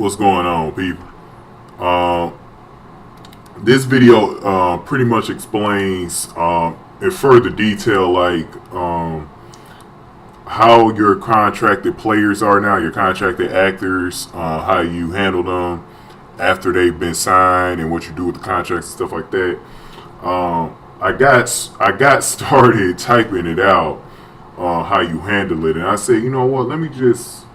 What's going on, people? Um, this video pretty much explains in further detail, like how your contracted players are now, your contracted actors, how you handle them after they've been signed, and what you do with the contracts and stuff like that. I got started typing it out, how you handle it, and I said, you know what? Let me just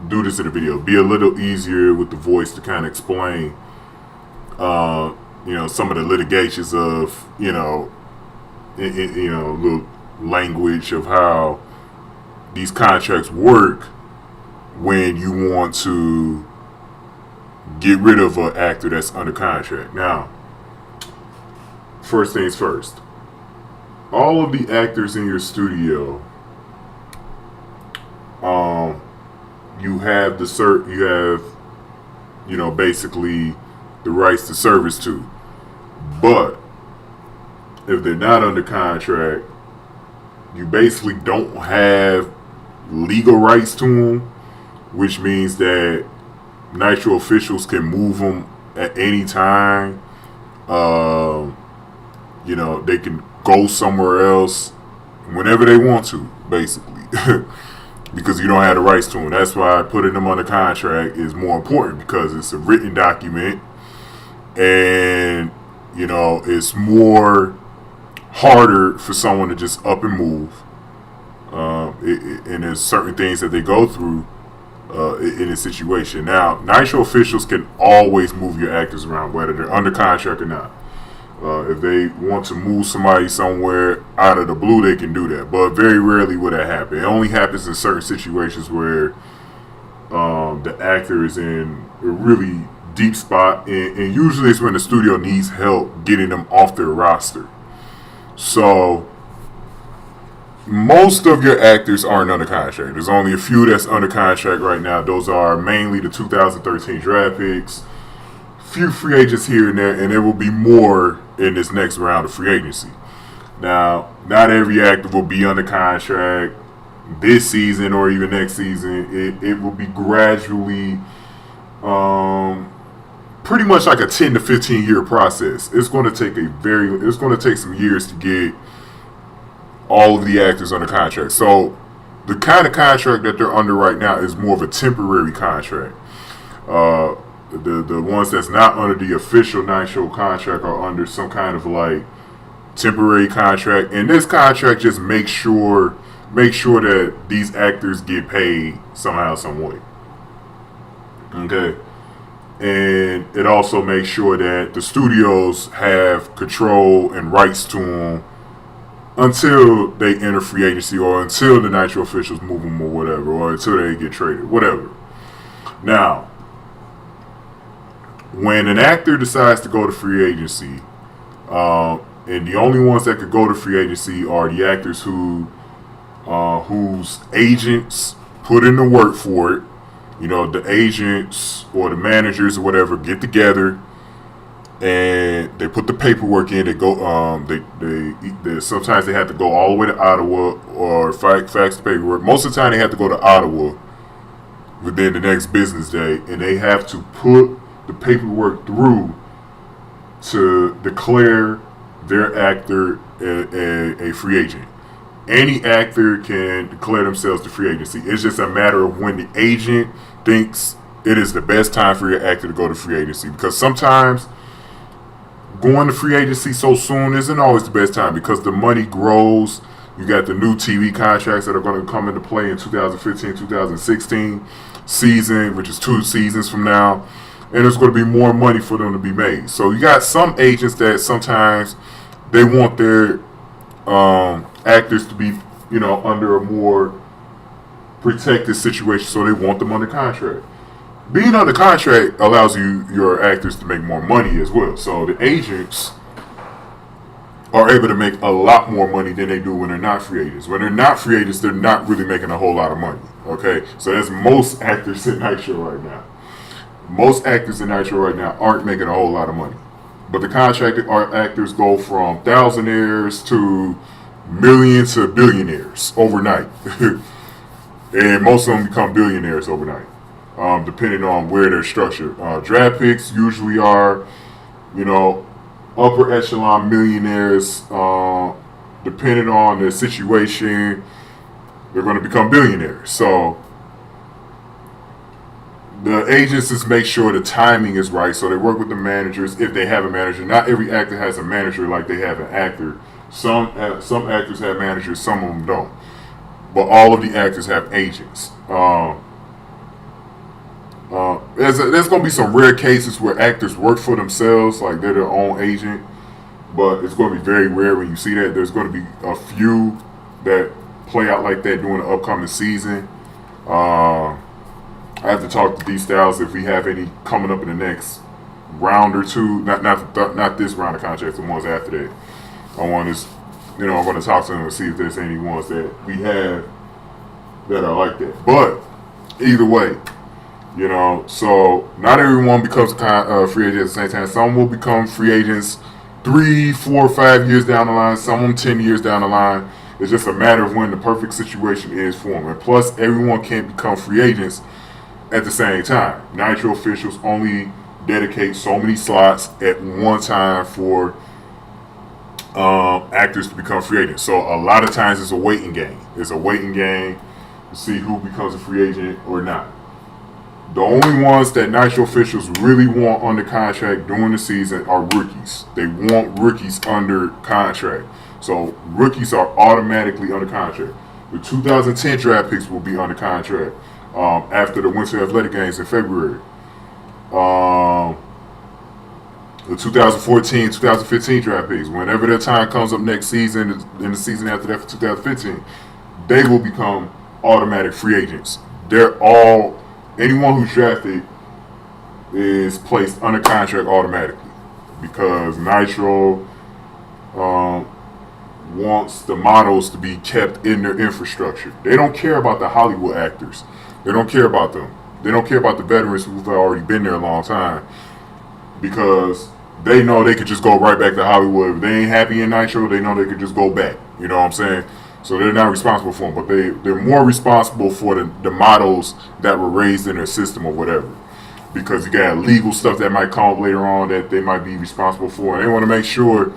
do this in a video. Be a little easier with the voice to kind of explain, some of the litigations of, little language of how these contracts work when you want to get rid of an actor that's under contract. Now, first things first. All of the actors in your studio, you have basically the rights to service to. But if they're not under contract, you basically don't have legal rights to them, which means that NITRO officials can move them at any time. They can go somewhere else whenever they want to, basically. Because you don't have the rights to them. That's why putting them under contract is more important, because it's a written document, and it's more harder for someone to just up and move. And there's certain things that they go through in a situation. Now, NITRO officials can always move your actors around, whether they're under contract or not. If they want to move somebody somewhere out of the blue, they can do that. But very rarely will that happen. It only happens in certain situations where the actor is in a really deep spot. And usually it's when the studio needs help getting them off their roster. So most of your actors aren't under contract. There's only a few that's under contract right now. Those are mainly the 2013 draft picks, few free agents here and there, and there will be more in this next round of free agency. Now, not every actor will be under contract this season or even next season. It will be gradually, pretty much like a 10 to 15 year process. It's going to take some years to get all of the actors under contract. So the kind of contract that they're under right now is more of a temporary contract. The ones that's not under the official NITRO contract are under some kind of like temporary contract, and this contract just make sure that these actors get paid somehow, some way. Okay, and it also makes sure that the studios have control and rights to them until they enter free agency, or until the NITRO officials move them, or whatever, or until they get traded, whatever. Now, when an actor decides to go to free agency, and the only ones that could go to free agency are the actors whose agents put in the work for it. The agents or the managers or whatever get together and they put the paperwork in. They go. They sometimes they have to go all the way to Ottawa or fax the paperwork. Most of the time they have to go to Ottawa within the next business day, and they have to put the paperwork through to declare their actor a free agent. Any actor can declare themselves to free agency. It's just a matter of when the agent thinks it is the best time for your actor to go to free agency, because sometimes going to free agency so soon isn't always the best time, because the money grows. You got the new TV contracts that are going to come into play in 2015-2016 season, which is 2 seasons from now. And there's going to be more money for them to be made. So you got some agents that sometimes they want their actors to be, under a more protected situation. So they want them under contract. Being under contract allows your actors to make more money as well. So the agents are able to make a lot more money than they do when they're not free agents. When they're not free agents, they're not really making a whole lot of money. Okay, so that's most actors in NITRO right now. Most actors in NITRO right now aren't making a whole lot of money. But the contracted actors go from thousandaires to millions to billionaires overnight. And most of them become billionaires overnight. depending on where they're structured. Draft picks usually are, you know, upper echelon millionaires. Depending on their situation, they're going to become billionaires. So the agents just make sure the timing is right. So they work with the managers if they have a manager. Not every actor has a manager like they have an actor. Some actors have managers, some of them don't. But all of the actors have agents. There's going to be some rare cases where actors work for themselves, like they're their own agent. But it's going to be very rare when you see that. There's going to be a few that play out like that during the upcoming season. I have to talk to D Styles if we have any coming up in the next round or two. Not this round of contracts, the ones after that. I'm going to talk to them and see if there's any ones that we have that are like that. But either way, so not everyone becomes a free agent at the same time. Some will become free agents 3, 4, 5 years down the line. Some of them 10 years down the line. It's just a matter of when the perfect situation is for them. And plus, everyone can't become free agents at the same time. NITRO officials only dedicate so many slots at one time for actors to become free agents. So a lot of times it's a waiting game. It's a waiting game to see who becomes a free agent or not. The only ones that NITRO officials really want under contract during the season are rookies. They want rookies under contract. So rookies are automatically under contract. The 2010 draft picks will be under contract after the Winter Athletic Games in February. The 2014, 2015 draft picks, whenever their time comes up next season, in the season after that for 2015, they will become automatic free agents. Anyone who's drafted is placed under contract automatically because NITRO wants the models to be kept in their infrastructure. They don't care about the Hollywood actors. They don't care about them. They don't care about the veterans who've already been there a long time because they know they could just go right back to Hollywood. If they ain't happy in NITRO, they know they could just go back. You know what I'm saying? So they're not responsible for them, but they're more responsible for the models that were raised in their system or whatever. Because you got legal stuff that might come up later on that they might be responsible for. And they want to make sure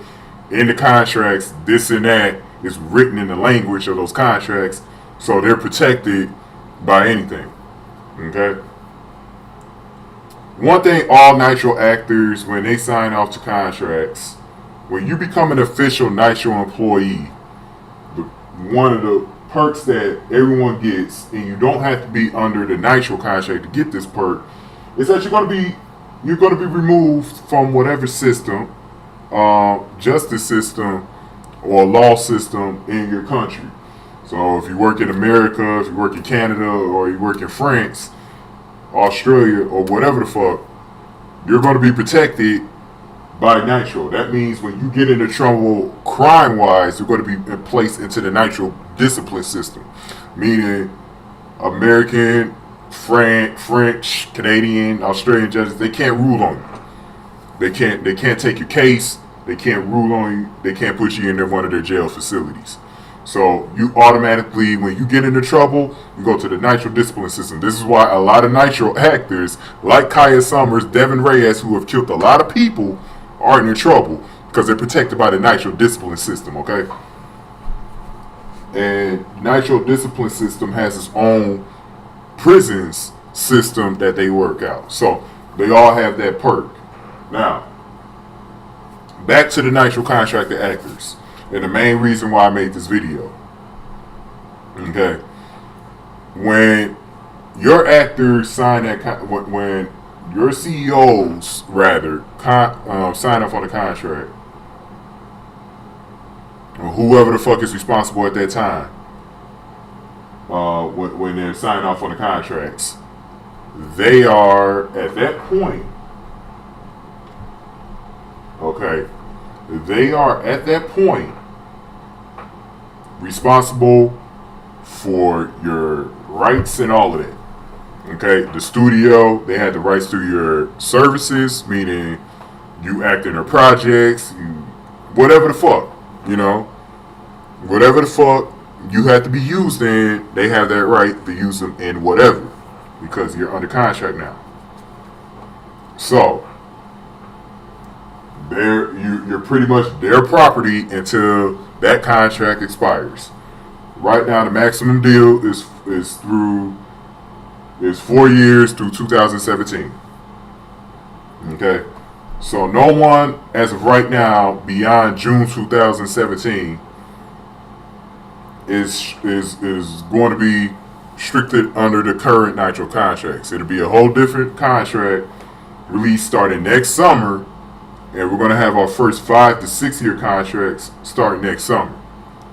in the contracts, this and that is written in the language of those contracts so they're protected by anything. Okay? One thing all NITRO actors, when they sign off to contracts, when you become an official NITRO employee, one of the perks that everyone gets, and you don't have to be under the NITRO contract to get this perk, is that you're going to be removed from whatever system, justice system or law system in your country. So if you work in America, if you work in Canada, or you work in France, Australia, or whatever the fuck, you're going to be protected by NITRO. That means when you get into trouble crime-wise, you're going to be placed into the NITRO discipline system. Meaning American, French, Canadian, Australian judges, they can't rule on you. They can't take your case. They can't rule on you. They can't put you in one of their jail facilities. So you automatically, when you get into trouble, you go to the NITRO discipline system. This is why a lot of NITRO actors, like Kaya Summers, Devin Reyes, who have killed a lot of people, are in trouble because they're protected by the NITRO discipline system, okay? And NITRO discipline system has its own prisons system that they work out. So they all have that perk. Now, back to the NITRO contracted actors. And the main reason why I made this video. Okay. When your actors sign when your CEOs rather sign up on the contract, or whoever the fuck is responsible at that time, when they're signing off on the contracts, they are at that point, okay, they are at that point responsible for your rights and all of that. Okay, the studio, they had the rights to your services, meaning you act in their projects, whatever the fuck, whatever the fuck you have to be used in, they have that right to use them in whatever. because you're under contract now. So you're pretty much their property until that contract expires. Right now, the maximum deal is 4 years through 2017. Okay, so no one as of right now beyond June 2017 is going to be restricted under the current NITRO contracts. It'll be a whole different contract release starting next summer, and we're going to have our first 5 to 6 year contracts start next summer.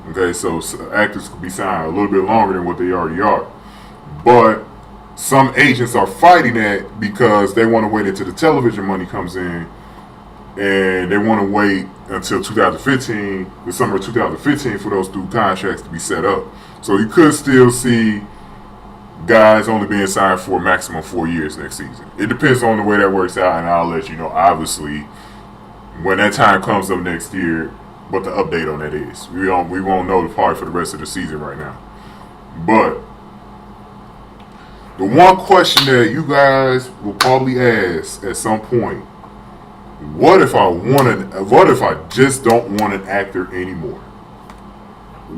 Okay, so actors could be signed a little bit longer than what they already are, but some agents are fighting that because they want to wait until the television money comes in, and they want to wait until 2015, the summer of 2015, for those new contracts to be set up. So you could still see guys only being signed for a maximum 4 years next season. It depends on the way that works out, and I'll let you know, obviously, when that time comes up next year, what the update on that is. We won't know the part for the rest of the season right now. But the one question that you guys will probably ask at some point: what if I just don't want an actor anymore?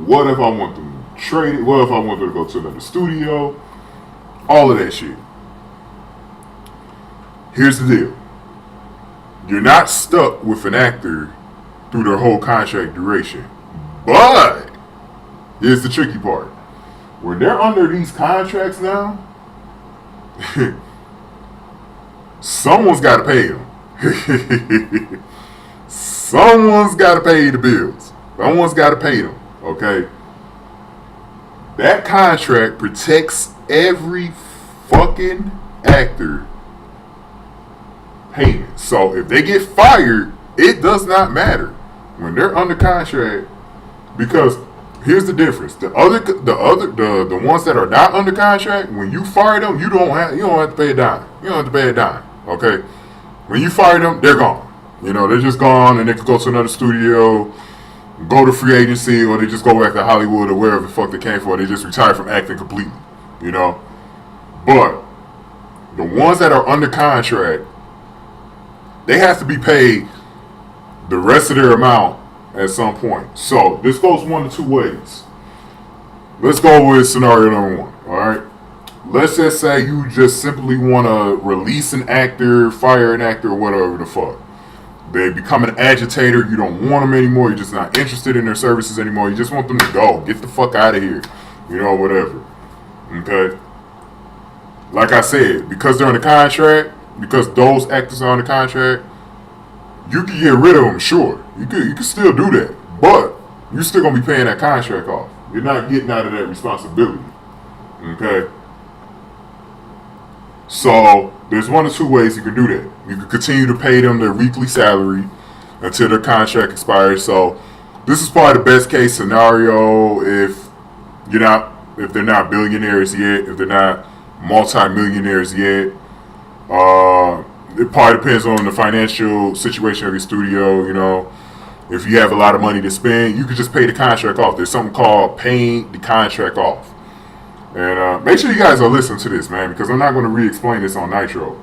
What if I want them traded? What if I want them to go to another studio? All of that shit. Here's the deal: you're not stuck with an actor through their whole contract duration. But here's the tricky part: when they're under these contracts now, someone's got to pay them. Someone's got to pay the bills. Someone's got to pay them. Okay. That contract protects every fucking actor payment. So if they get fired, it does not matter when they're under contract, because here's the difference: the ones that are not under contract, when you fire them, you don't have to pay a dime. You don't have to pay a dime. Okay. When you fire them, they're gone. They're just gone, and they could go to another studio, go to free agency, or they just go back to Hollywood or wherever the fuck they came from. They just retire from acting completely. But the ones that are under contract, they have to be paid the rest of their amount at some point. So this goes one of two ways. Let's go with scenario number one. All right. Let's just say you just simply want to release an actor, fire an actor, or whatever the fuck. They become an agitator. You don't want them anymore. You're just not interested in their services anymore. You just want them to go. Get the fuck out of here. Whatever. Okay. Like I said, because they're under contract, because those actors are under contract, you can get rid of them, sure. You can still do that. But you're still going to be paying that contract off. You're not getting out of that responsibility. Okay? So there's one or two ways you can do that. You can continue to pay them their weekly salary until their contract expires. So this is probably the best case scenario if they're not billionaires yet, if they're not multi-millionaires yet. It probably depends on the financial situation of your studio. If you have a lot of money to spend, you can just pay the contract off. There's something called paying the contract off. And make sure you guys are listening to this, man, because I'm not going to re-explain this on Nitro.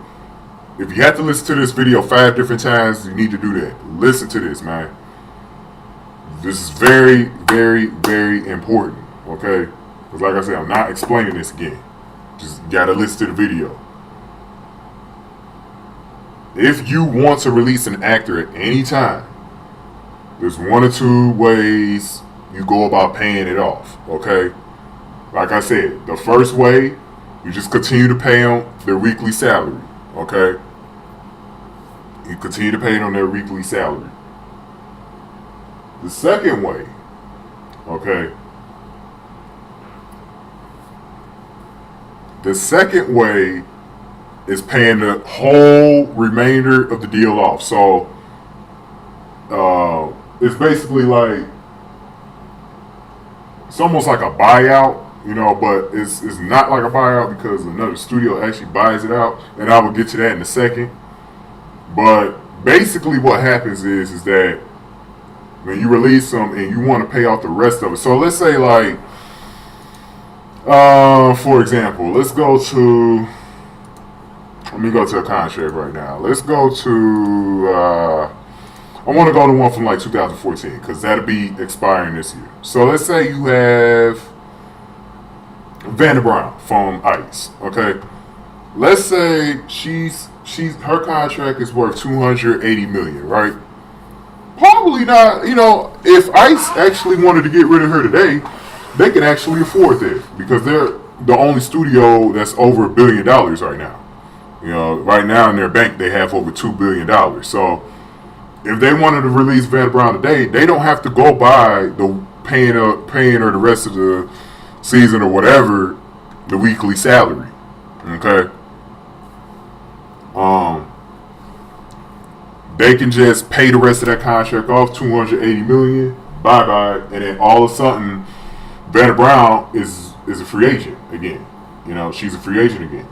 If you have to listen to this video 5 different times, you need to do that. Listen to this, man. This is very, very, very important, okay? Because like I said, I'm not explaining this again. Just got to listen to the video. If you want to release an actor at any time, there's one or two ways you go about paying it off, okay? Like I said, the first way, you just continue to pay them their weekly salary, okay? You continue to pay them their weekly salary. The second way, okay? The second way is paying the whole remainder of the deal off. So, it's basically like, it's almost like a buyout, but it's not like a buyout because another studio actually buys it out, and I will get to that in a second. But basically what happens is that when you release them and you want to pay off the rest of it. So let's say like For example, let me go to a contract right now. Let's go to, I want to go to one from like 2014 because that'll be expiring this year. So let's say you have Vanna Brown from ICE, okay? Let's say her contract is worth $280 million, right? Probably not, if ICE actually wanted to get rid of her today, they can actually afford that because they're the only studio that's over $1 billion right now. Right now in their bank they have over $2 billion. So if they wanted to release Vanna Brown today, they don't have to go by the paying her the rest of the season or whatever, the weekly salary. Okay. They can just pay the rest of that contract off, $280 million, bye bye, and then all of a sudden, Vanna Brown is a free agent again. She's a free agent again,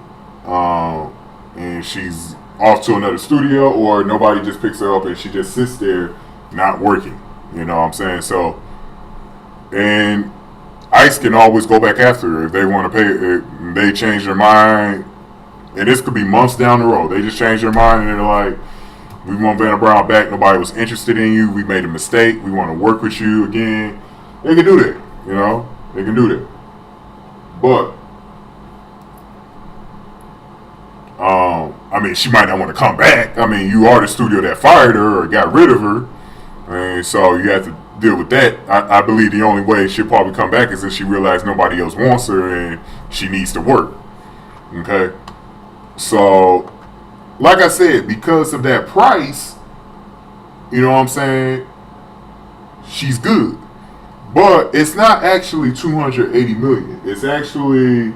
and she's off to another studio, or nobody just picks her up and she just sits there not working. You know what I'm saying? So, and ICE can always go back after her if they want to pay. If they change their mind, and this could be months down the road. They just change their mind and they're like, we want Vanna Brown back. Nobody was interested in you. We made a mistake. We want to work with you again. They can do that. They can do that. But, she might not want to come back. You are the studio that fired her or got rid of her. And so you have to deal with that. I believe the only way she'll probably come back is if she realizes nobody else wants her and she needs to work. Okay? So, like I said, because of that price, she's good. But it's not actually $280 million. It's actually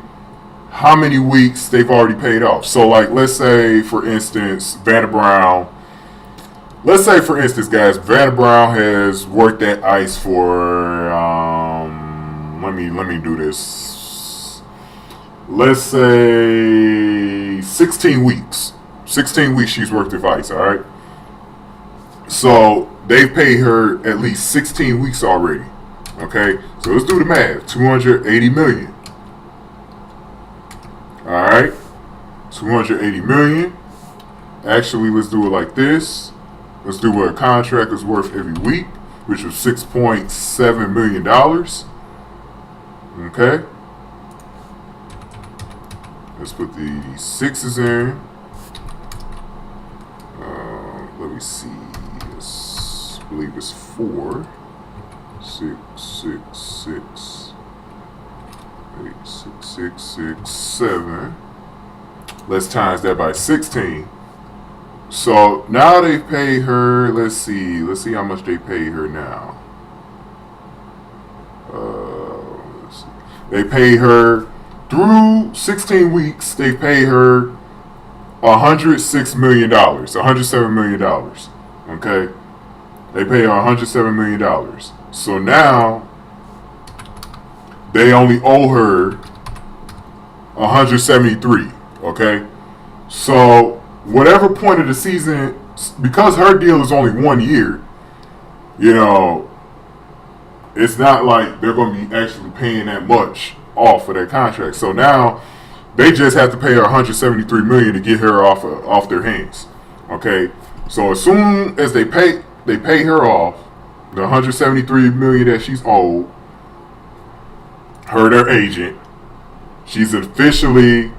how many weeks they've already paid off. So, like, let's say, for instance, Vanna Brown. Let's say, for instance, guys, Vanna Brown has worked at ICE for, let me do this. Let's say 16 weeks. 16 weeks she's worked at ICE, all right? So, they've paid her at least 16 weeks already. Okay, so let's do the math. $280 million. Alright, $280 million. Actually, let's do it like this. Let's do what a contract is worth every week, which was $6.7 million. Okay. Let's put the sixes in. Let me see. I believe it's 4. 6, 6, 6, 8, 6, 6, 6, 7. Let's times that by 16. So now they pay her. Let's see how much they pay her now. Let's see. They pay her through 16 weeks. They pay her $106 million, $107 million. Okay, they pay her $107 million. So now they only owe her 173. Okay, so whatever point of the season, because her deal is only 1 year, it's not like they're going to be actually paying that much off for their contract. So now they just have to pay her 173 million to get her off their hands. Okay, so as soon as they pay her off the 173 million that she's owed, their agent, she's officially,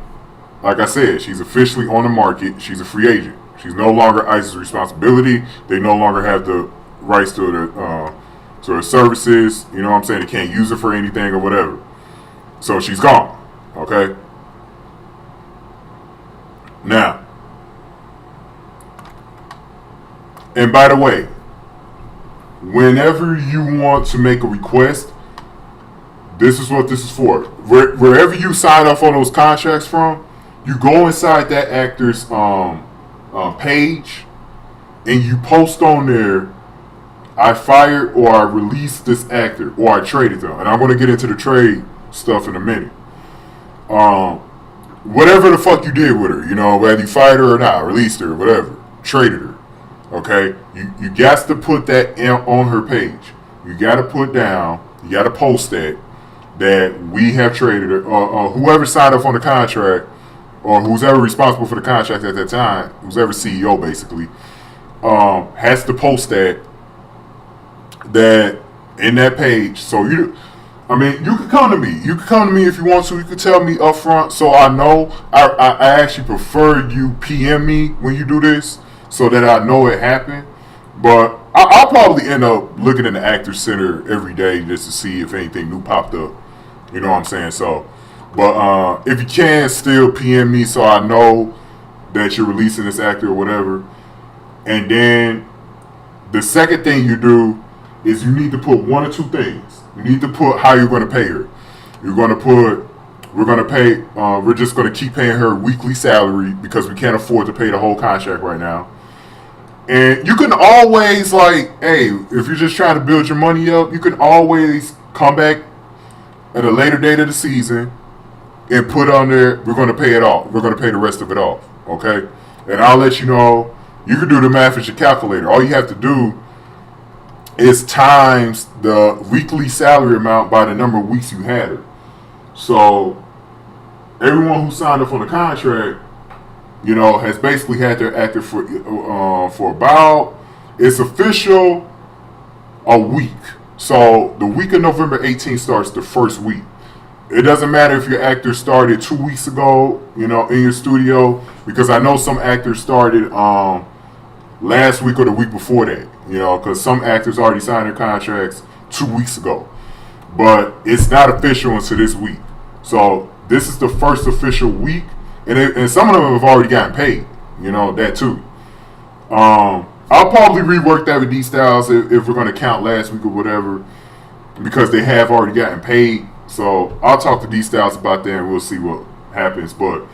like I said, she's officially on the market. She's a free agent. She's no longer ICE's responsibility. They no longer have the rights to her services. You know what I'm saying? They can't use her for anything or whatever. So she's gone. Okay. Now, and by the way, whenever you want to make a request, this is what this is for. Wherever you sign off on those contracts from, you go inside that actor's page and you post on there, I fired or I released this actor or I traded them. And I'm going to get into the trade stuff in a minute. Whatever the fuck you did with her, whether you fired her or not, released her, whatever, traded her. Okay, you got to put that on her page. You got to put down. You got to post that that we have traded, or whoever signed up on the contract, or who's ever responsible for the contract at that time, who's ever CEO basically, has to post that in that page. So you can come to me. You can come to me if you want to. You can tell me up front, so I know. I actually prefer you PM me when you do this, so that I know it happened. But I'll probably end up looking in the Actors Center every day just to see if anything new popped up. You know what I'm saying? So, but if you can, still PM me so I know that you're releasing this actor or whatever. And then the second thing you do is you need to put one or two things. You need to put how you're going to pay her. You're going to put, we're just going to keep paying her weekly salary because we can't afford to pay the whole contract right now. And you can always, hey, if you're just trying to build your money up, you can always come back at a later date of the season and put on there, we're going to pay it off. We're going to pay the rest of it off. Okay? And I'll let you know. You can do the math with your calculator. All you have to do is times the weekly salary amount by the number of weeks you had her. So everyone who signed up on the contract, has basically had their actor for about, it's official, a week. So the week of November 18th starts the first week. It doesn't matter if your actor started 2 weeks ago, in your studio, because I know some actors started last week or the week before that, because some actors already signed their contracts 2 weeks ago. But it's not official until this week. So this is the first official week. And some of them have already gotten paid, that too. I'll probably rework that with D-Styles if we're going to count last week or whatever, because they have already gotten paid. So I'll talk to D-Styles about that and we'll see what happens. But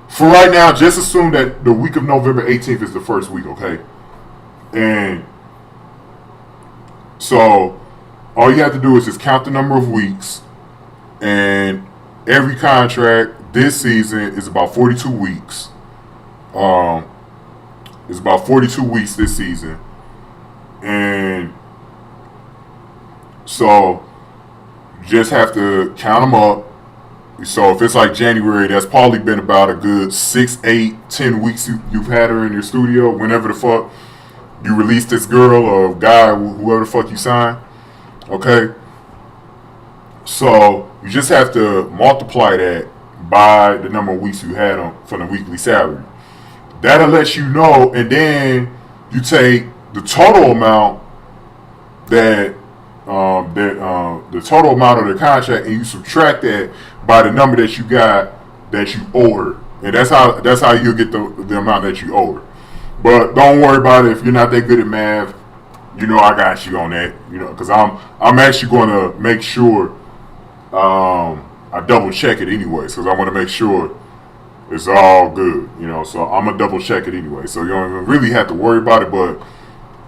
for right now, just assume that the week of November 18th is the first week, okay? And so all you have to do is just count the number of weeks, and every contract this season is about 42 weeks. It's about 42 weeks this season. And so you just have to count them up. So if it's like January, that's probably been about a good 6, 8, 10 weeks you've had her in your studio. Whenever the fuck you release this girl or guy, whoever the fuck you sign. Okay? So you just have to multiply that by the number of weeks you had on for the weekly salary. That'll let you know, and then you take the total amount the total amount of the contract, and you subtract that by the number that you got that you owe her, and that's how you'll get the amount that you owe her. But don't worry about it if you're not that good at math. I got you on that. Because I'm actually going to make sure I double check it anyways, because I want to make sure it's all good, so I'm going to double check it anyway. So you don't even really have to worry about it, but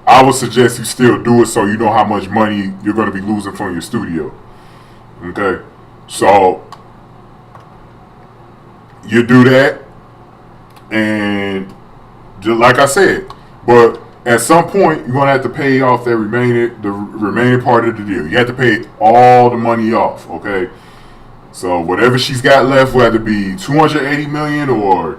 I would suggest you still do it so you know how much money you're going to be losing from your studio. Okay? So you do that, and just like I said, but at some point you're going to have to pay off the remaining part of the deal. You have to pay all the money off, okay? So whatever she's got left, whether it be $280 million or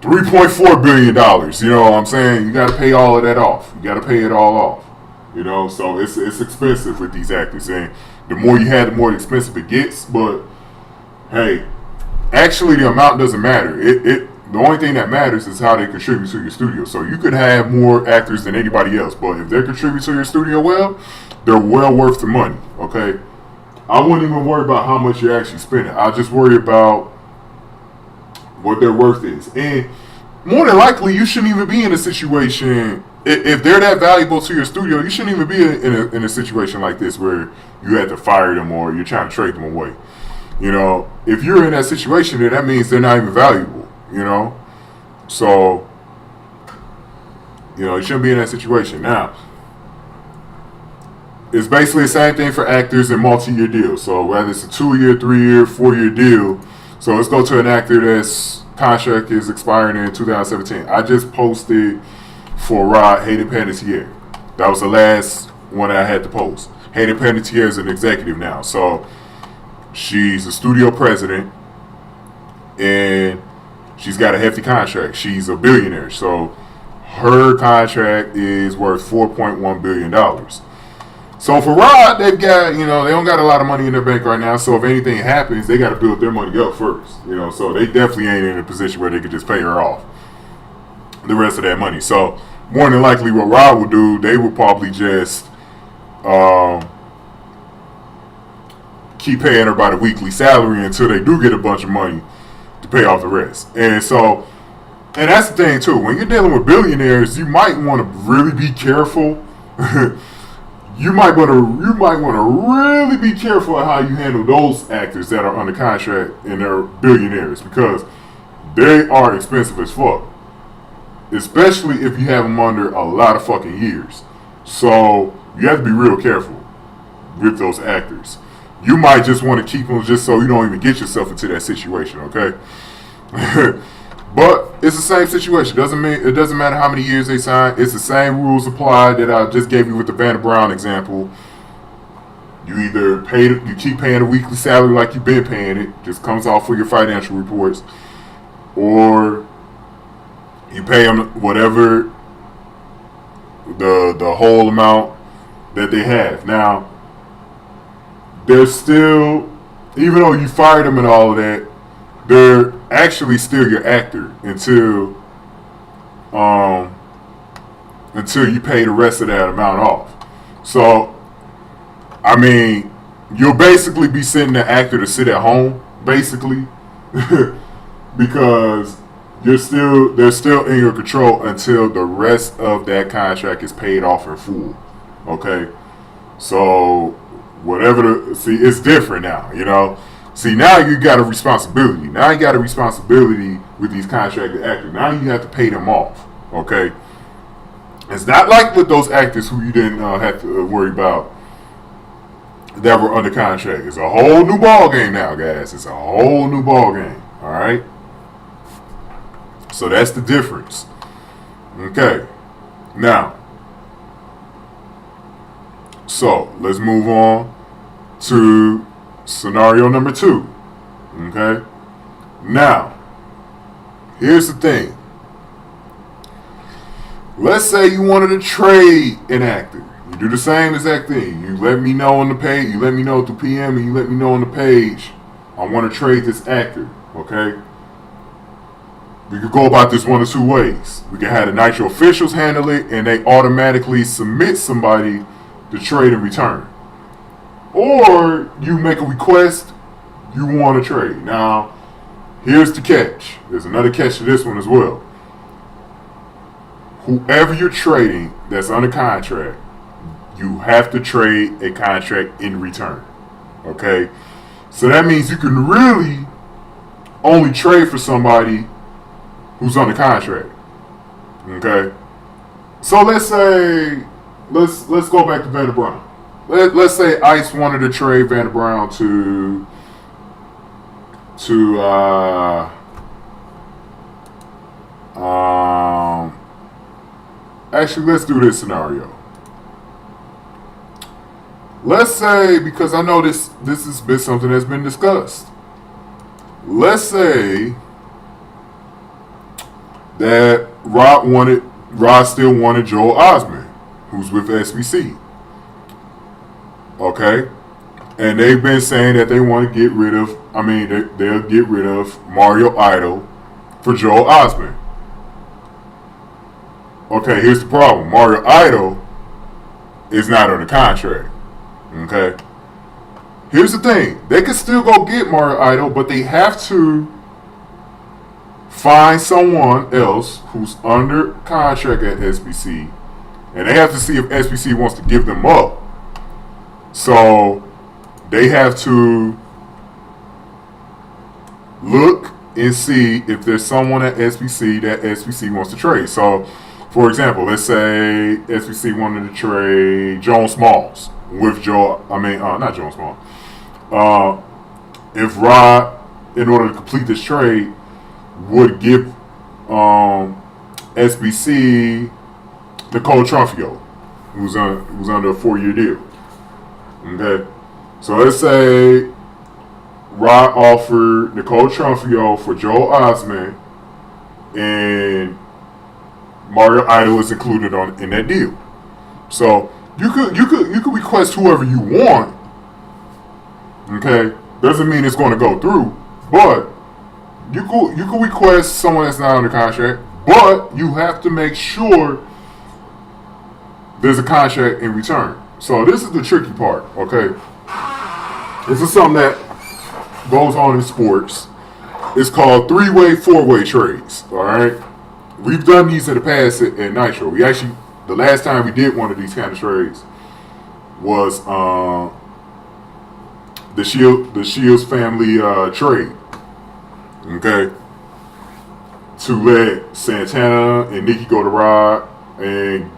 $3.4 billion, you know what I'm saying? You got to pay all of that off. You got to pay it all off, So it's expensive with these actors, and the more you have, the more expensive it gets. But hey, actually, the amount doesn't matter. The only thing that matters is how they contribute to your studio. So you could have more actors than anybody else, but if they contribute to your studio well, they're well worth the money, okay? I wouldn't even worry about how much you're actually spending. I'll just worry about what their worth is. And more than likely, you shouldn't even be in a situation, if they're that valuable to your studio, you shouldn't even be in a situation like this where you had to fire them or you're trying to trade them away. If you're in that situation, then that means they're not even valuable, So, you shouldn't be in that situation. Now, it's basically the same thing for actors in multi-year deals. So whether it's a 2-year, 3-year, 4-year deal. So let's go to an actor that's contract is expiring in 2017. I just posted for Rod Hayden Panettiere. That was the last one I had to post. Hayden Panettiere is an executive now. So She's a studio president, and she's got a hefty contract. She's a billionaire, so her contract is worth $4.1 billion. So for Rod, they've got, they don't got a lot of money in their bank right now. So if anything happens, they got to build their money up first. So they definitely ain't in a position where they could just pay her off the rest of that money. So more than likely, what Rod would do, they would probably just keep paying her by the weekly salary until they do get a bunch of money to pay off the rest. And that's the thing too. When you're dealing with billionaires, you might want to really be careful. You might want to really be careful of how you handle those actors that are under contract and they're billionaires, because they are expensive as fuck, especially if you have them under a lot of fucking years. So you have to be real careful with those actors. You might just want to keep them just so you don't even get yourself into that situation, okay? But it's the same situation. It doesn't matter how many years they sign. It's the same rules apply that I just gave you with the Vanna Brown example. You either you keep paying a weekly salary like you've been paying it, just comes off for your financial reports, or you pay them whatever the whole amount that they have. Now, they're still, even though you fired them and all of that, they're actually still your actor until you pay the rest of that amount off. So, I mean, you'll basically be sending the actor to sit at home, basically, because they're still in your control until the rest of that contract is paid off in full. Okay, so it's different now, See, now you got a responsibility. Now you got a responsibility with these contracted actors. Now you have to pay them off. Okay, it's not like with those actors who you didn't have to worry about that were under contract. It's a whole new ball game now, guys. It's a whole new ball game. All right. So that's the difference. Okay. Now, so let's move on to scenario number 2. Okay. Now, here's the thing. Let's say you wanted to trade an actor. You do the same exact thing. You let me know on the page. You let me know through PM, and you let me know on the page. I want to trade this actor. Okay. We could go about this one of two ways. We can have the NITRO officials handle it, and they automatically submit somebody to trade in return. Or you make a request, you want to trade. Now, here's the catch. There's another catch to this one as well. Whoever you're trading that's under contract, you have to trade a contract in return. Okay? So that means you can really only trade for somebody who's under contract. Okay? So let's go back to Vanna Brown. Let's say ICE wanted to trade Vanna Brown to actually, let's do this scenario. Let's say, because I know this has been something that's been discussed. Let's say that Rod still wanted Joel Osment, who's with SBC. Okay? And they've been saying that they want to get rid of, they'll get rid of Mario Idol for Joel Osment. Okay, here's the problem. Mario Idol is not under contract. Okay? Here's the thing. They can still go get Mario Idol, but they have to find someone else who's under contract at SBC, and they have to see if SBC wants to give them up. So they have to look and see if there's someone at SBC that SBC wants to trade. So, for example, let's say SBC wanted to trade Joan Smalls with not Joan Smalls. If Rod, in order to complete this trade, would give SBC Nicole Trunfio, who's under a 4-year deal. Okay, so let's say Rod offered Nicole Trunfio for Joel Osment, and Mario Idol is included in that deal. So you could request whoever you want. Okay, doesn't mean it's going to go through, but you could request someone that's not under contract, but you have to make sure there's a contract in return. So this is the tricky part. Okay, this is something that goes on in sports. It's called three-way, four-way trades. All right, we've done these in the past at NITRO. We actually, the last time we did one of these kind of trades was the Shields family trade. Okay, to let Santana and Nikki go to Rod and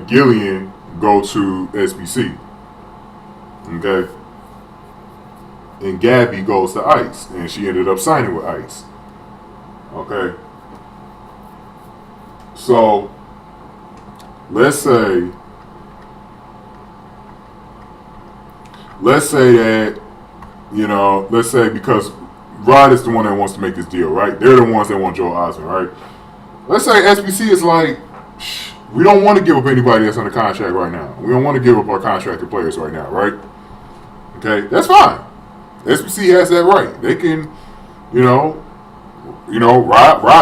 Gillian go to SBC. Okay. And Gabby goes to ICE, and she ended up signing with ICE. Okay. So, let's say that, let's say because Rod is the one that wants to make this deal, right? They're the ones that want Joel Osment, right? Let's say SBC is like, we don't want to give up anybody that's under contract right now. We don't want to give up our contracted players right now, right? Okay, that's fine. SBC has that right. They can, Rod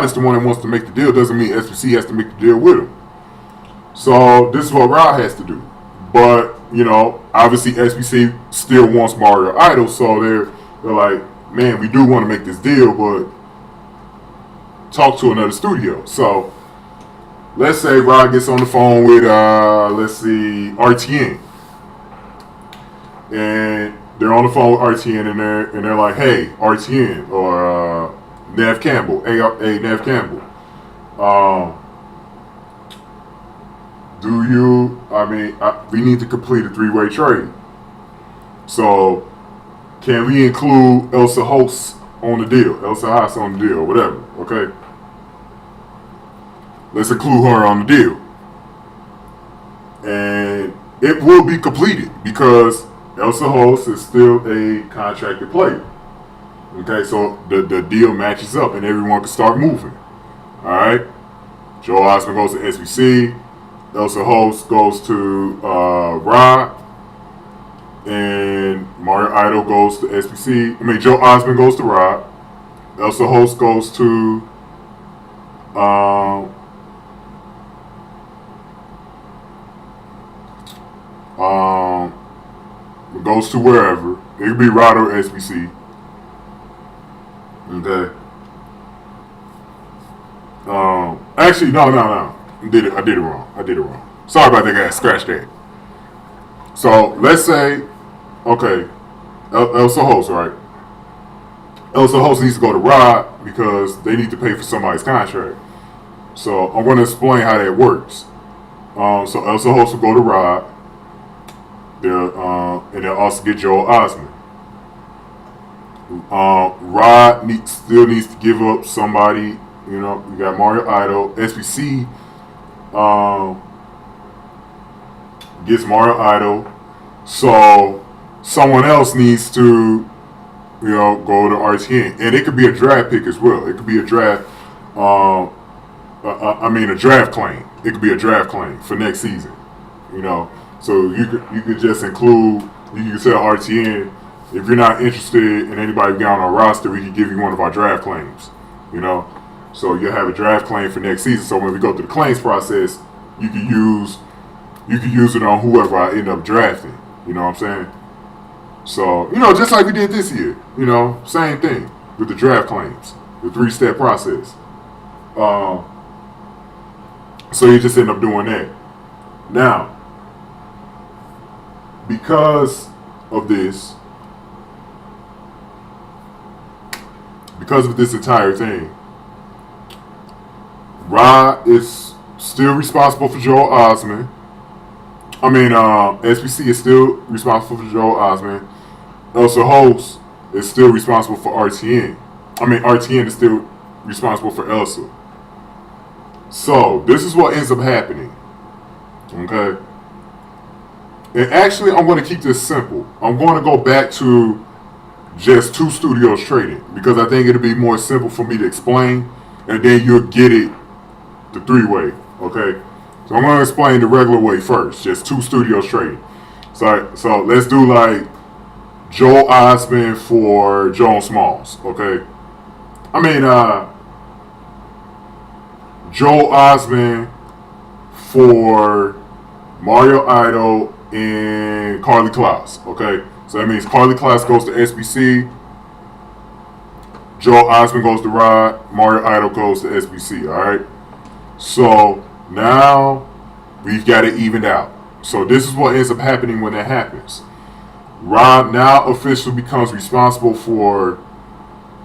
is the one that wants to make the deal. Doesn't mean SBC has to make the deal with him. So this is what Rod has to do. But, obviously SBC still wants Mario Idol, so they're like, man, we do want to make this deal, but talk to another studio. So let's say Rod gets on the phone with, RTN. And they're on the phone with RTN, and they're like, hey, RTN, or Nev Campbell, hey, Nev Campbell, we need to complete a three-way trade. So can we include Elsa Host on the deal, Elsa Haas on the deal, or whatever, okay? Let's include her on the deal. And it will be completed because Elsa Host is still a contracted player. Okay, so the deal matches up and everyone can start moving. Alright? Joel Osment goes to SBC. Elsa Host goes to Rod. And Mario Idol goes to SBC. Joe Osment goes to Rod. Elsa Host goes to goes to wherever. It could be Rod or SBC. Okay. Actually, no. I did it wrong. Sorry about that, guys. Scratch that. So let's say, okay, Elsa Host, right? Elsa Host needs to go to Rod because they need to pay for somebody's contract. So I'm going to explain how that works. So Elsa Host will go to Rod. And they'll also get Joel Osment. Rod still needs to give up somebody. You got Mario Idol. SBC gets Mario Idol. So someone else needs to, go to RTN. And it could be a draft pick as well. It could be a draft, a draft claim. It could be a draft claim for next season. So you could just include, you can tell RTN, if you're not interested in anybody being on our roster, we can give you one of our draft claims. So you'll have a draft claim for next season. So when we go through the claims process, you can use it on whoever I end up drafting. You know what I'm saying? So, just like we did this year, same thing with the draft claims, the 3-step process. So you just end up doing that. Now, because of this entire thing, Rod is still responsible for Joel Osment. SBC is still responsible for Joel Osment. Elsa Host is still responsible for RTN. RTN is still responsible for Elsa. So, this is what ends up happening. Okay? And actually, I'm going to keep this simple. I'm going to go back to just two studios trading, because I think it'll be more simple for me to explain, and then you'll get it the three-way. Okay, so I'm gonna explain the regular way first. Just two studios trading. So let's do like Joel Osment for Joan Smalls. Okay, I mean Joel Osment for Mario Idol and Carly Klaus. Okay, so that means Carly Klaus goes to SBC, Joel Osment goes to Rod, Mario Idol goes to SBC. All right, so now we've got it evened out. So this is what ends up happening when that happens. Rod now officially becomes responsible for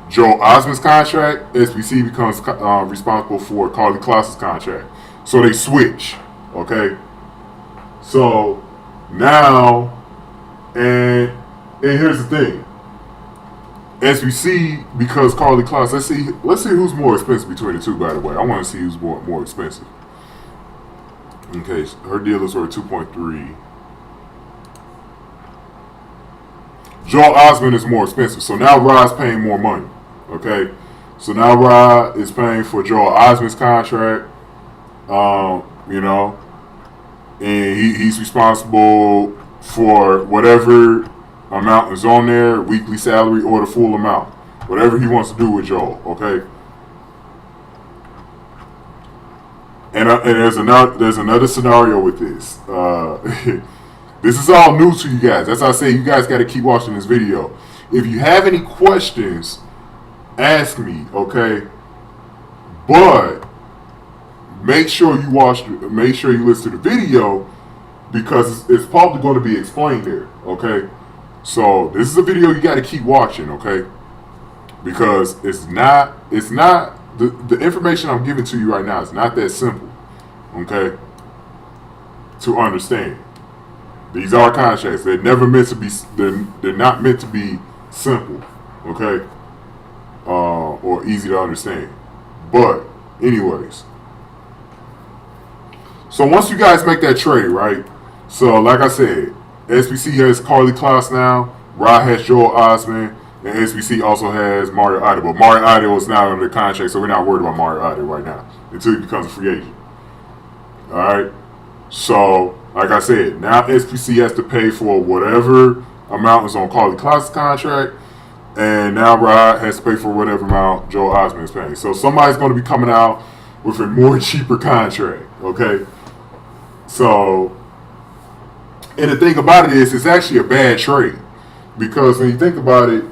Joel Osment's contract. SBC becomes responsible for Carly Klaus's contract. So they switch. Okay. So now, and here's the thing. SBC, because Carly Klaus, let's see who's more expensive between the two. By the way, I want to see who's more expensive. Okay, her deal is worth 2.3. Joel Osment is more expensive, so now Rod's paying more money. Okay, so now Rod is paying for Joel Osment's contract. You know, and he's responsible for whatever amount is on there, weekly salary or the full amount, whatever he wants to do with Joel. Okay. And there's another scenario with this. This is all new to you guys. That's why I say you guys got to keep watching this video. If you have any questions, ask me, okay? But make sure you listen to the video, because it's probably going to be explained there, okay? So this is a video you got to keep watching, okay? Because it's not the information I'm giving to you right now is not that simple, okay, to understand. These are contracts. They're never meant to be. They're not meant to be simple, okay, or easy to understand. But anyways, so once you guys make that trade, right? So like I said, SBC has Carly Klaus now. Rod has Joel Osment. And SBC also has Mario Idol. But Mario Idol is now under contract, so we're not worried about Mario Idol right now until he becomes a free agent. Alright? So, like I said, now SBC has to pay for whatever amount is on Carly Klaus's contract. And now Rod has to pay for whatever amount Joel Osment is paying. So somebody's going to be coming out with a more cheaper contract. Okay? So, and the thing about it is, it's actually a bad trade. Because when you think about it,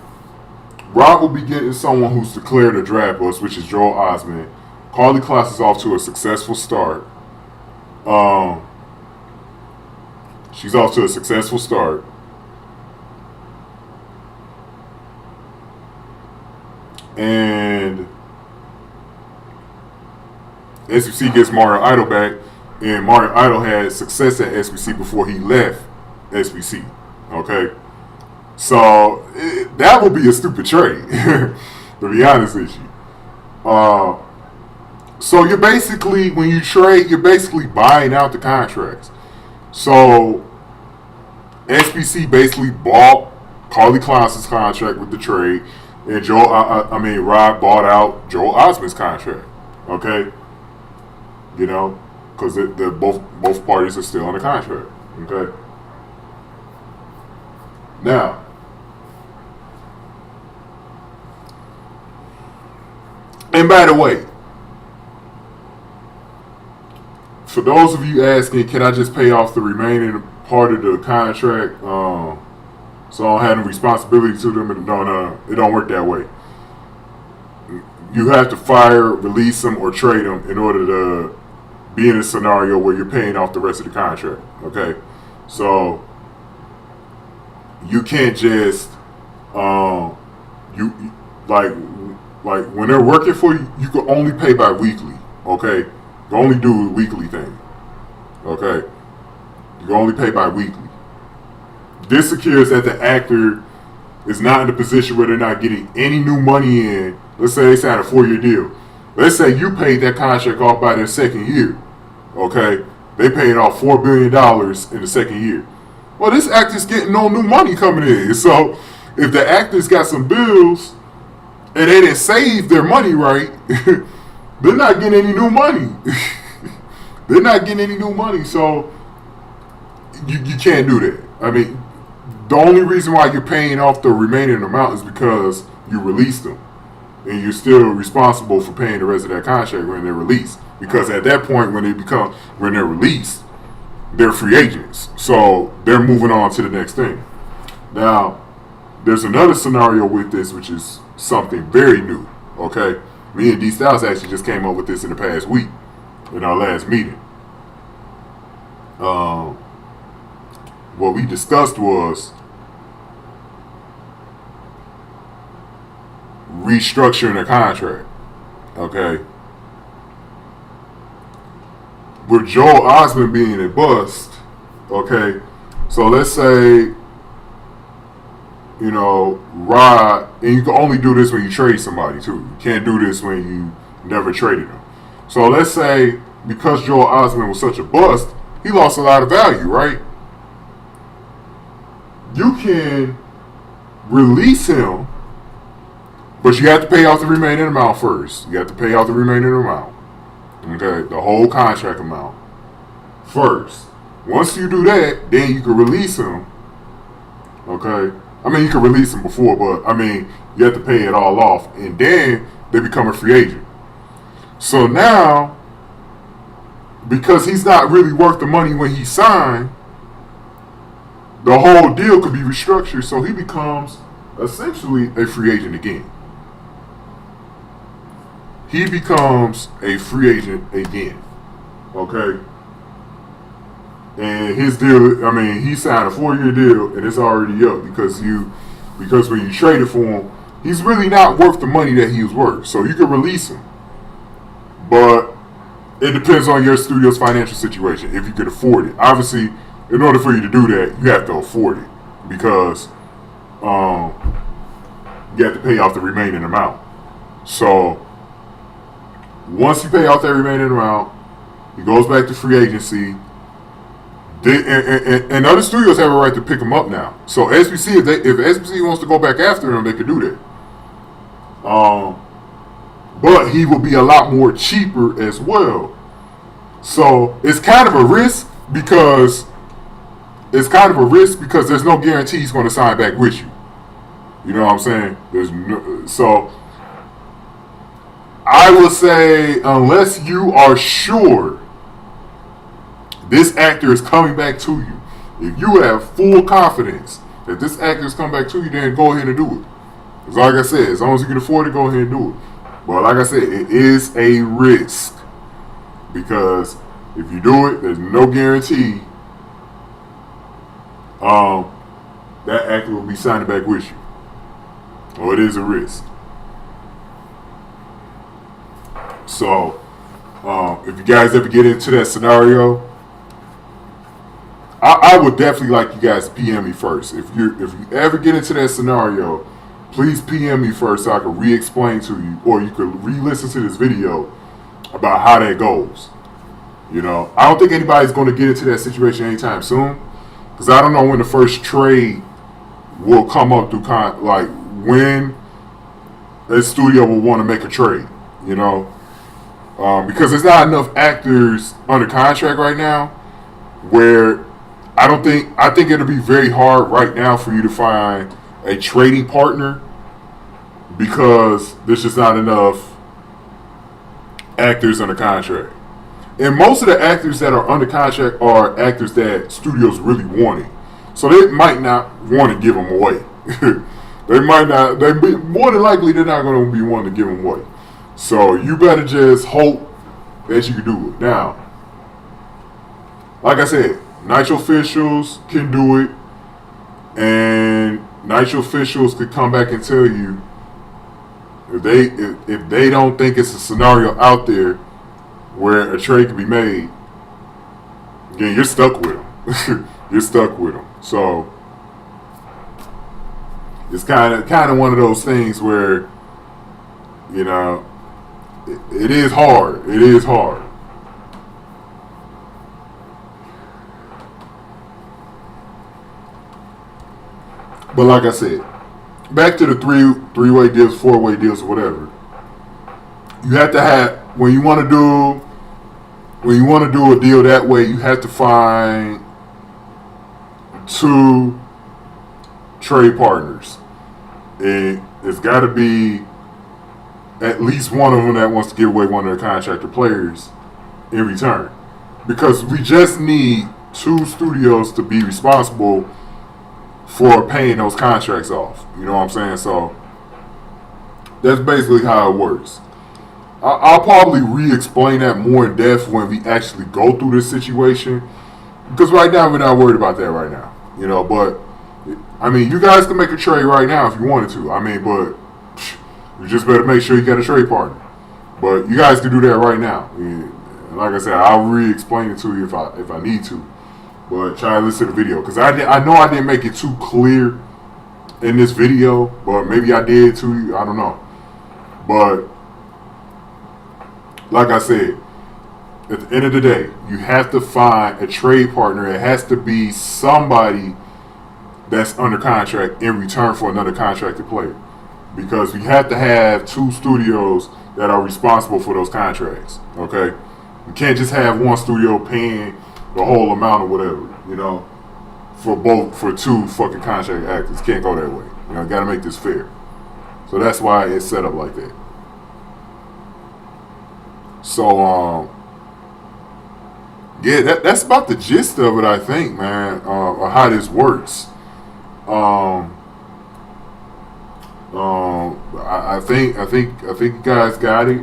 Rod will be getting someone who's declared a draft bust, which is Joel Osment. Carly Klaus is off to a successful start. She's off to a successful start. And SBC gets Mario Idol back. And Mario Idol had success at SBC before he left SBC. Okay? So that would be a stupid trade, to be honest with you. So you're basically, when you trade, you're basically buying out the contracts. So SBC basically bought Carly Klaus's contract with the trade, and Rod bought out Joel Osment's contract. Okay, you know, because both parties are still on the contract. Okay. Now, and by the way, for those of you asking, can I just pay off the remaining part of the contract, so I don't have any responsibility to them? No, it don't work that way. You have to fire, release them, or trade them in order to be in a scenario where you're paying off the rest of the contract. Okay, so you can't just you like when they're working for you, you can only pay bi-weekly. Okay, you can only do a weekly thing. Okay, you can only pay bi-weekly. This secures that the actor is not in a position where they're not getting any new money in. Let's say they signed a 4-year deal. Let's say you paid that contract off by their second year. Okay, they paid off $4 billion in the second year. Well, this actor's getting no new money coming in, so if the actors got some bills and they didn't save their money right, they're not getting any new money. They're not getting any new money, so you can't do that. I mean, the only reason why you're paying off the remaining amount is because you released them, and you're still responsible for paying the rest of that contract when they're released. Because at that point, when they're released, they're free agents, so they're moving on to the next thing. Now, there's another scenario with this, which is something very new. Okay, me and D Styles actually just came up with this in the past week in our last meeting. What we discussed was restructuring a contract. Okay, with Joel Osment being a bust. Okay, so let's say, Rod, and you can only do this when you trade somebody too. You can't do this when you never traded them. So let's say because Joel Osment was such a bust, he lost a lot of value, right? You can release him, but you have to pay off the remaining amount first. You have to pay off the remaining amount. Okay, the whole contract amount first. Once you do that, then you can release him. Okay, I mean, you can release him before, but I mean, you have to pay it all off, and then they become a free agent. So now, because he's not really worth the money when he signed, the whole deal could be restructured, so he becomes essentially a free agent again. He becomes a free agent again. Okay? And his deal, I mean, he signed a 4-year deal and it's already up because when you traded for him, he's really not worth the money that he was worth. So you can release him. But it depends on your studio's financial situation, if you can afford it. Obviously, in order for you to do that, you have to afford it because you have to pay off the remaining amount. So once you pay off that remaining amount, he goes back to free agency. And other studios have a right to pick him up now. So SBC, if SBC wants to go back after him, they could do that. But he will be a lot more cheaper as well. So it's kind of a risk because there's no guarantee he's going to sign back with you. You know what I'm saying? So I will say, unless you are sure this actor is coming back to you, if you have full confidence that this actor is coming back to you, then go ahead and do it. Because like I said, as long as you can afford it, go ahead and do it. But like I said, it is a risk. Because if you do it, there's no guarantee that actor will be signing back with you. Or it is a risk. So, if you guys ever get into that scenario, I would definitely like you guys to PM me first. If you ever get into that scenario, please PM me first so I can re-explain to you, or you could re-listen to this video about how that goes. I don't think anybody's going to get into that situation anytime soon, because I don't know when the first trade will come up through when a studio will want to make a trade. Because there's not enough actors under contract right now where I think it'll be very hard right now for you to find a trading partner because there's just not enough actors under contract. And most of the actors that are under contract are actors that studios really wanted. So they might not want to give them away. More than likely they're not going to be wanting to give them away. So you better just hope that you can do it. Now, like I said, NITRO officials can do it, and NITRO officials could come back and tell you if they don't think it's a scenario out there where a trade can be made, then you're stuck with them. You're stuck with them. So it's kind of one of those things where it is hard. It is hard. But like I said, back to the three-way deals, four-way deals, or whatever. You have to have when you want to do a deal that way, you have to find two trade partners. It's got to be at least one of them that wants to give away one of their contractor players in return, because we just need two studios to be responsible for paying those contracts off. You know what I'm saying? So that's basically how it works. I'll probably re-explain that more in depth when we actually go through this situation, because right now we're not worried about that right now. You know, but I mean, you guys can make a trade right now if you wanted to. I mean, but you just better make sure you got a trade partner. But you guys can do that right now. Like I said, I'll re-explain it to you if I need to. But try to listen to the video, because I know I didn't make it too clear in this video, but maybe I did too. I don't know. But like I said, at the end of the day, you have to find a trade partner. It has to be somebody that's under contract in return for another contracted player, because we have to have two studios that are responsible for those contracts. Okay, we can't just have one studio paying the whole amount or whatever, you know, for two fucking contract actors. Can't go that way. You know, got to make this fair. So that's why it's set up like that. So yeah, that's about the gist of it, I think, man, or how this works. I think you guys got it.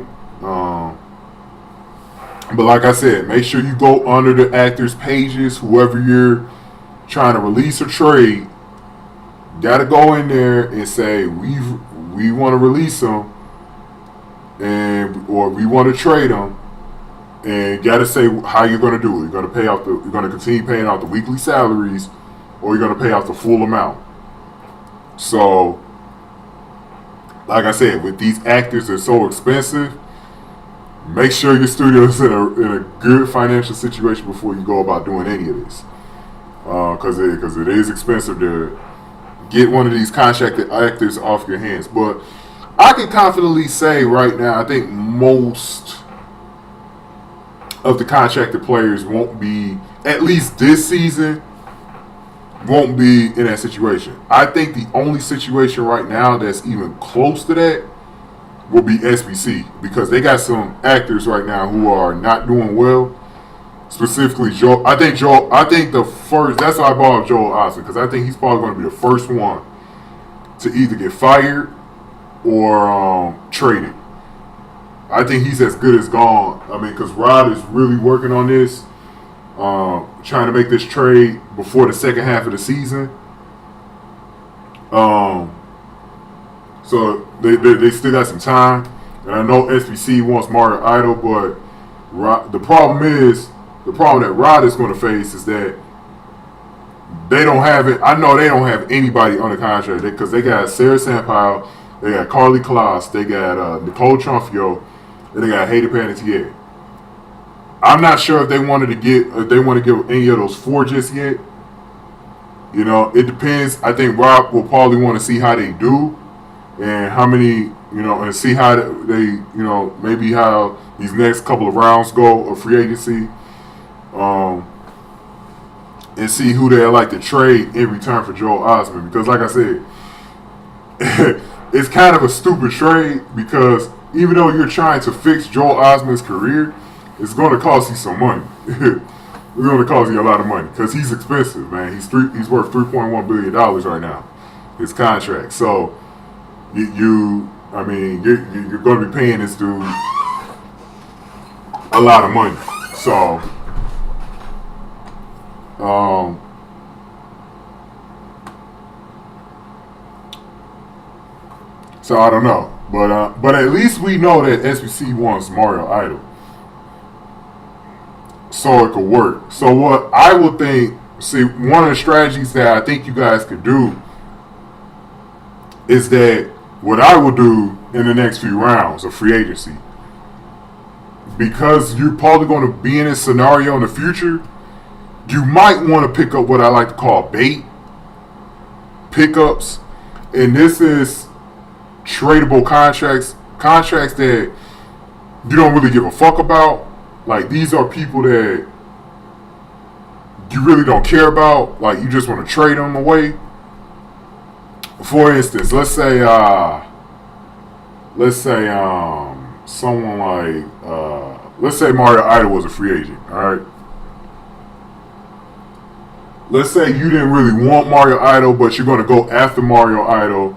But like I said, make sure you go under the actors' pages. Whoever you're trying to release or trade, gotta go in there and say we want to release them, or we want to trade them, and gotta say how you're gonna do it. You're gonna continue paying out the weekly salaries, or you're gonna pay out the full amount. So, like I said, with these actors, they're so expensive. Make sure your studio is in a good financial situation before you go about doing any of this, because it is expensive to get one of these contracted actors off your hands. But I can confidently say right now, I think most of the contracted players won't be, at least this season, won't be in that situation. I think the only situation right now that's even close to that will be SBC, because they got some actors right now who are not doing well. Specifically, Joel. I think the first. That's why I brought up Joel Osment, because I think he's probably going to be the first one to either get fired or traded. I think he's as good as gone. I mean, because Rod is really working on this, trying to make this trade before the second half of the season. So they still got some time, and I know SBC wants Mario Idol, but the problem that Rod is going to face is that they don't have it. I know they don't have anybody under contract, because they got Sarah Sampaio, they got Carly Kloss, they got Nicole Trumfio, and they got Hayden Panettiere. I'm not sure if they want to give any of those four just yet. You know, it depends. I think Rob will probably want to see how they do, and how many, and see how they, maybe how these next couple of rounds go of free agency, and see who they like to trade in return for Joel Osment. Because like I said, it's kind of a stupid trade, because even though you're trying to fix Joel Osment's career, it's going to cost you some money. It's going to cost you a lot of money, because he's expensive, man. He's worth $3.1 billion right now, his contract. So you're going to be paying this dude a lot of money. So I don't know, but at least we know that SBC wants Mario Idol, so it could work. So what I would think, one of the strategies that I think you guys could do is that what I will do in the next few rounds of free agency, because you're probably going to be in this scenario in the future, you might want to pick up what I like to call bait pickups. And this is tradable contracts that you don't really give a fuck about. Like, these are people that you really don't care about. Like, you just want to trade them away. For instance, let's say someone like let's say Mario Idol was a free agent. All right. Let's say you didn't really want Mario Idol, but you're going to go after Mario Idol,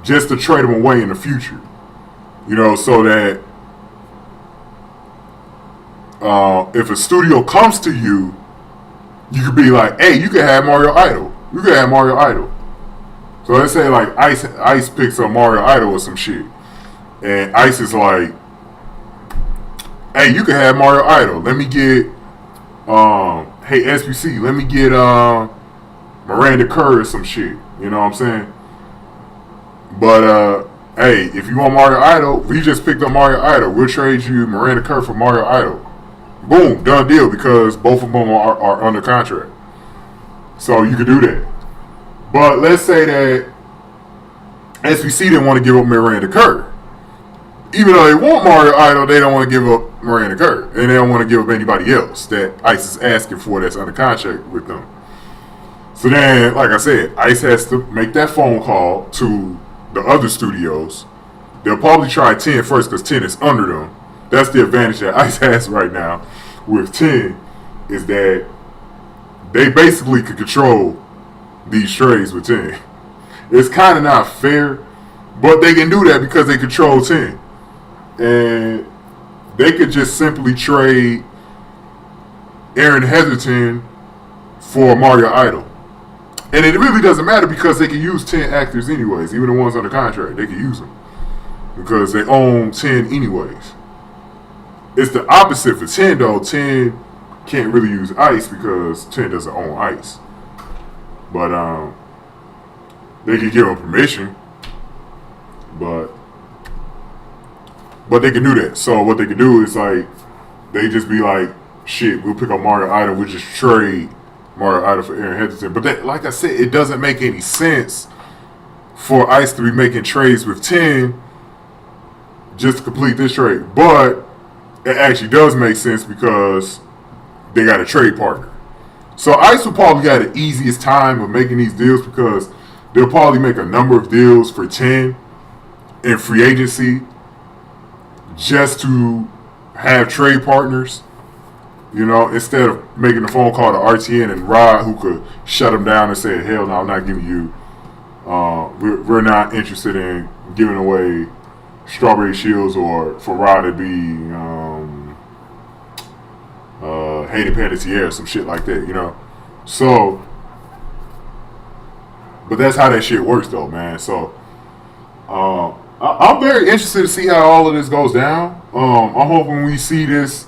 just to trade him away in the future. You know, so that if a studio comes to you, you could be like, hey, you can have Mario Idol. You can have Mario Idol. So let's say like Ice picks up Mario Idol or some shit. And Ice is like, hey, you can have Mario Idol. Let me get, hey, SBC, let me get Miranda Kerr or some shit. You know what I'm saying? But, hey, if you want Mario Idol, we just picked up Mario Idol. We'll trade you Miranda Kerr for Mario Idol. Boom, done deal, because both of them are under contract. So you could do that. But let's say that SBC didn't want to give up Miranda Kerr. Even though they want Mario Idol, they don't want to give up Miranda Kerr. And they don't want to give up anybody else that Ice is asking for that's under contract with them. So then, like I said, Ice has to make that phone call to the other studios. They'll probably try 10 first because 10 is under them. That's the advantage that Ice has right now with 10, is that they basically could control these trades with 10. It's kind of not fair, but they can do that because they control 10. And they could just simply trade Aaron Heatherton for Mario Idol. And it really doesn't matter because they can use 10 actors anyways. Even the ones under contract, they can use them because they own 10 anyways. It's the opposite for 10 though. 10 can't really use Ice because 10 doesn't own Ice. But they can give them permission. But they can do that. So what they can do is like, they just be like, shit, we'll pick up Mario Idol, we'll just trade Mario Idol for Aaron Heatherton. But that, like I said, it doesn't make any sense for Ice to be making trades with 10 just to complete this trade. But it actually does make sense because they got a trade partner. So Ice will probably got the easiest time of making these deals because they'll probably make a number of deals for 10 in free agency just to have trade partners, you know, instead of making a phone call to RTN and Rod, who could shut them down and say, hell no, I'm not giving you, we're not interested in giving away Strawberry Shields, or for Rod to be Hayden Panettiere or some shit like that, you know. So, but that's how that shit works though, man. So, I'm very interested to see how all of this goes down. I'm hoping we see this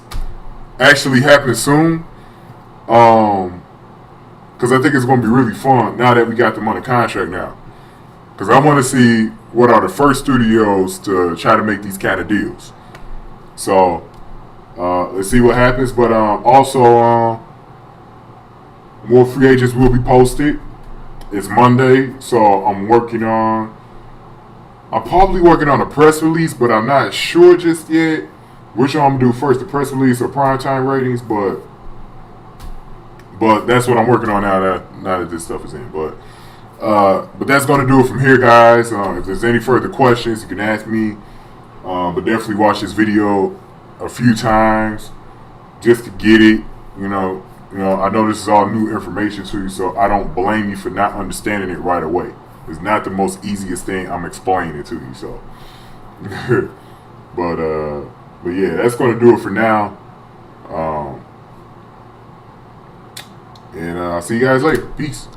actually happen soon. Because I think it's going to be really fun now that we got them on the contract now. Because I want to see what are the first studios to try to make these kind of deals. So, let's see what happens. But also, more free agents will be posted. It's Monday, so I'm probably working on a press release, but I'm not sure just yet which one I'm going to do first, the press release or primetime ratings, but that's what I'm working on now that this stuff is in. But that's going to do it from here, guys. If there's any further questions, you can ask me, but definitely watch this video a few times just to get it. You know, I know this is all new information to you, so I don't blame you for not understanding it right away. It's not the most easiest thing I'm explaining it to you, so. But yeah, that's going to do it for now. And I'll see you guys later. Peace.